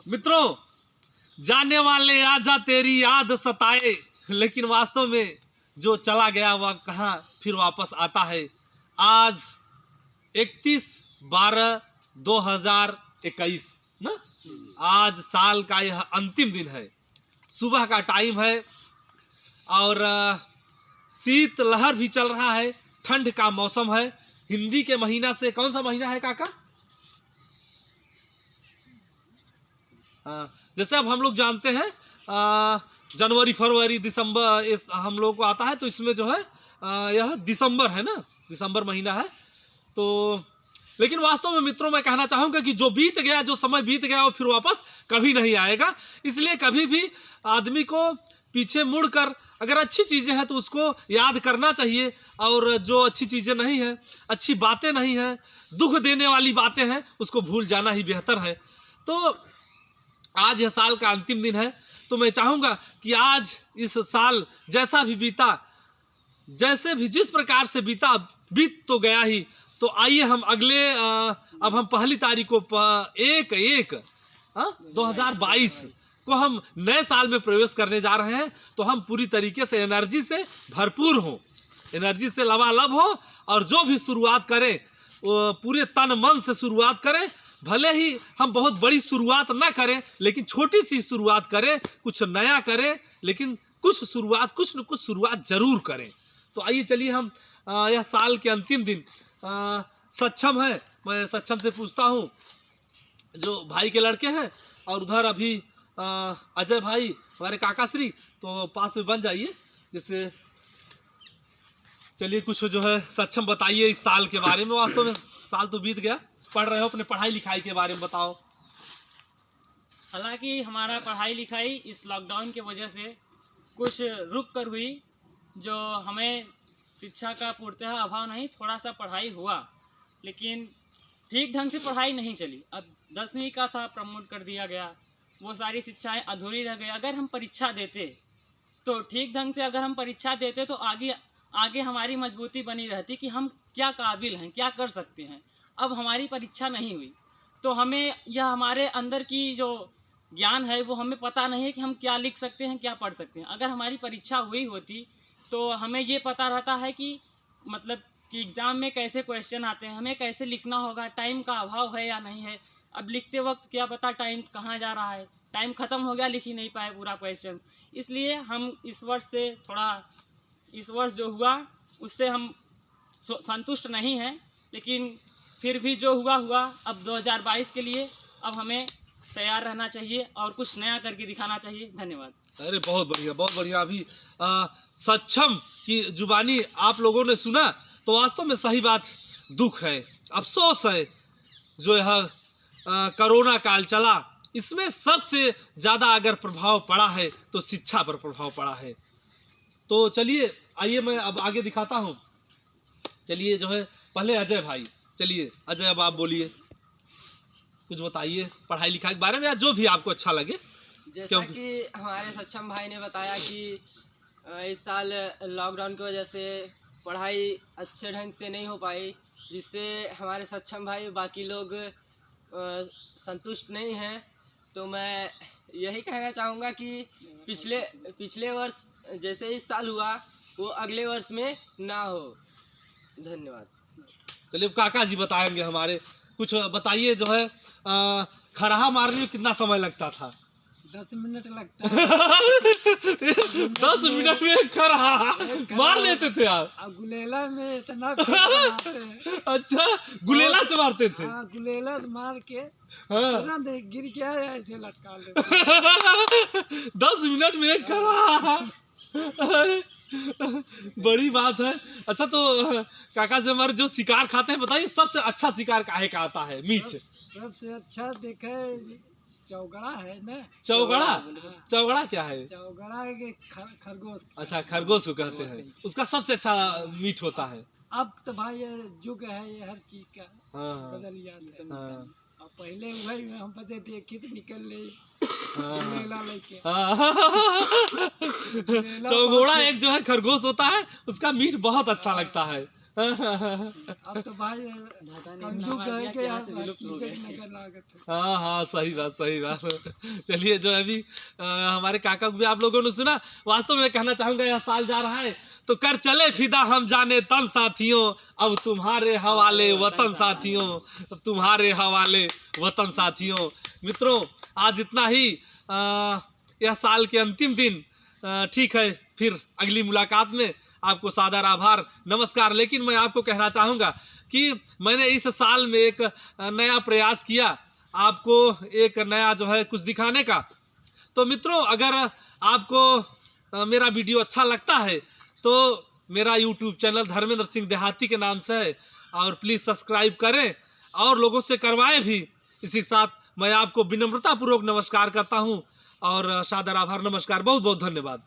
मित्रों, जाने वाले आजा तेरी याद सताए, लेकिन वास्तव में जो चला गया वह कहाँ फिर वापस आता है। आज 31/12/2021 ना, आज साल का यह अंतिम दिन है। सुबह का टाइम है और शीत लहर भी चल रहा है, ठंड का मौसम है। हिंदी के महीना से कौन सा महीना है काका? जैसे अब हम लोग जानते हैं जनवरी, फरवरी, दिसंबर हम लोग को आता है, तो इसमें जो है यह दिसंबर है ना, दिसंबर महीना है। तो लेकिन वास्तव में मित्रों मैं कहना चाहूँगा कि जो बीत गया, जो समय बीत गया वो फिर वापस कभी नहीं आएगा। इसलिए कभी भी आदमी को पीछे मुड़कर अगर अच्छी चीज़ें हैं तो उसको याद करना चाहिए, और जो अच्छी चीज़ें नहीं हैं, अच्छी बातें नहीं हैं, दुख देने वाली बातें हैं, उसको भूल जाना ही बेहतर है। तो आज यह साल का अंतिम दिन है, तो मैं चाहूँगा कि आज इस साल जैसा भी बीता, जैसे भी जिस प्रकार से बीता, बीत तो गया ही। तो आइए हम अगले अब हम पहली तारीख को 1/1/2022 को हम नए साल में प्रवेश करने जा रहे हैं। तो हम पूरी तरीके से एनर्जी से भरपूर हों, एनर्जी से लबालब हो, और जो भी शुरुआत करें वो पूरे तन मन से शुरुआत करें। भले ही हम बहुत बड़ी शुरुआत ना करें, लेकिन छोटी सी शुरुआत करें, कुछ नया करें, लेकिन कुछ न कुछ शुरुआत जरूर करें। तो आइए चलिए हम यह साल के अंतिम दिन सक्षम है, मैं सक्षम से पूछता हूँ, जो भाई के लड़के हैं, और उधर अभी अजय भाई हमारे काकाश्री, तो पास में बन जाइए। जैसे चलिए कुछ जो है सक्षम बताइए इस साल के बारे में। वास्तव में साल तो बीत गया, पढ़ रहे हो, अपने पढ़ाई लिखाई के बारे में बताओ। हालांकि हमारा पढ़ाई लिखाई इस लॉकडाउन की वजह से कुछ रुक कर हुई, जो हमें शिक्षा का पूर्णतः अभाव नहीं, थोड़ा सा पढ़ाई हुआ, लेकिन ठीक ढंग से पढ़ाई नहीं चली। अब 10वीं का था, प्रमोट कर दिया गया, वो सारी शिक्षाएं अधूरी रह गई। अगर हम परीक्षा देते तो ठीक ढंग से, अगर हम परीक्षा देते तो आगे हमारी मजबूती बनी रहती कि हम क्या काबिल हैं, क्या कर सकते हैं। अब हमारी परीक्षा नहीं हुई, तो हमें यह हमारे अंदर की जो ज्ञान है वो हमें पता नहीं है कि हम क्या लिख सकते हैं, क्या पढ़ सकते हैं। अगर हमारी परीक्षा हुई होती तो हमें ये पता रहता है कि मतलब कि एग्ज़ाम में कैसे क्वेश्चन आते हैं, हमें कैसे लिखना होगा, टाइम का अभाव है या नहीं है। अब लिखते वक्त क्या पता टाइम कहाँ जा रहा है, टाइम ख़त्म हो गया, लिख ही नहीं पाए पूरा क्वेश्चन। इसलिए हम इस वर्ष जो हुआ उससे हम संतुष्ट नहीं हैं, लेकिन फिर भी जो हुआ। अब 2022 के लिए अब हमें तैयार रहना चाहिए और कुछ नया करके दिखाना चाहिए। धन्यवाद। अरे बहुत बढ़िया, बहुत बढ़िया। अभी सक्षम की जुबानी आप लोगों ने सुना, तो वास्तव में सही बात, दुख है, अफसोस है, जो यह कोरोना काल चला, इसमें सबसे ज़्यादा अगर प्रभाव पड़ा है तो शिक्षा पर प्रभाव पड़ा है। तो चलिए आइए मैं अब आगे दिखाता हूँ। चलिए जो है पहले अजय भाई, चलिए अजय अब आप बोलिए, कुछ बताइए पढ़ाई लिखाई के बारे में, या जो भी आपको अच्छा लगे। जैसा कि हमारे सक्षम भाई ने बताया कि इस साल लॉकडाउन की वजह से पढ़ाई अच्छे ढंग से नहीं हो पाई, जिससे हमारे सक्षम भाई बाकी लोग संतुष्ट नहीं हैं। तो मैं यही कहना चाहूँगा कि पिछले वर्ष जैसे इस साल हुआ वो अगले वर्ष में ना हो। धन्यवाद। चलिए काका जी बताएंगे हमारे, कुछ बताइए। जो है खराहा मारने में कितना समय लगता था? 10 मिनट लगता है। 10 मिनट में खराहा मार लेते थे आप? गुलेला में इतना मारते हैं। अच्छा, गुलेला से मारते थे? हाँ, गुलेला से मार के हाँ। गिर गया ऐसे लटका लेते। 10 मिनट में एक खराहा, बड़ी बात है। अच्छा, तो काका से हमारे जो शिकार खाते हैं, बताइए सबसे अच्छा शिकार काहे का आता है? मीट सबसे अच्छा देखे चौगड़ा है ना। चौगड़ा क्या है? चौगड़ा के खरगोश। अच्छा, खरगोश को कहते हैं, उसका सबसे अच्छा मीट होता है। अब तो भाई ये युग है, ये हर चीज का बदल जाता है। अब पहले वही हम पते देखे तो निकल ले गुलेला लेके। चौगोड़ा एक जो है खरगोश होता है, उसका मीट बहुत अच्छा लगता है। अब तो भाई कंजू कह के यार नगर लागत है। हाँ हाँ, सही बात सही बात। चलिए, जो अभी हमारे काका को भी आप लोगों ने सुना, वास्तव में कहना चाहूंगा यह साल जा रहा है तो कर चले फिदा हम जाने तन साथियों, अब तुम्हारे हवाले वतन साथियों, अब तुम्हारे हवाले वतन साथियों। मित्रों, आज इतना ही। यह साल के अंतिम दिन। ठीक है, फिर अगली मुलाकात में आपको सादर आभार, नमस्कार। लेकिन मैं आपको कहना चाहूँगा कि मैंने इस साल में एक नया प्रयास किया, आपको एक नया जो है कुछ दिखाने का। तो मित्रों, अगर आपको मेरा वीडियो अच्छा लगता है तो मेरा यूट्यूब चैनल धर्मेंद्र सिंह देहाती के नाम से है, और प्लीज़ सब्सक्राइब करें और लोगों से करवाएं भी। इसी के साथ मैं आपको विनम्रतापूर्वक नमस्कार करता हूं और सादर आभार, नमस्कार, बहुत बहुत धन्यवाद।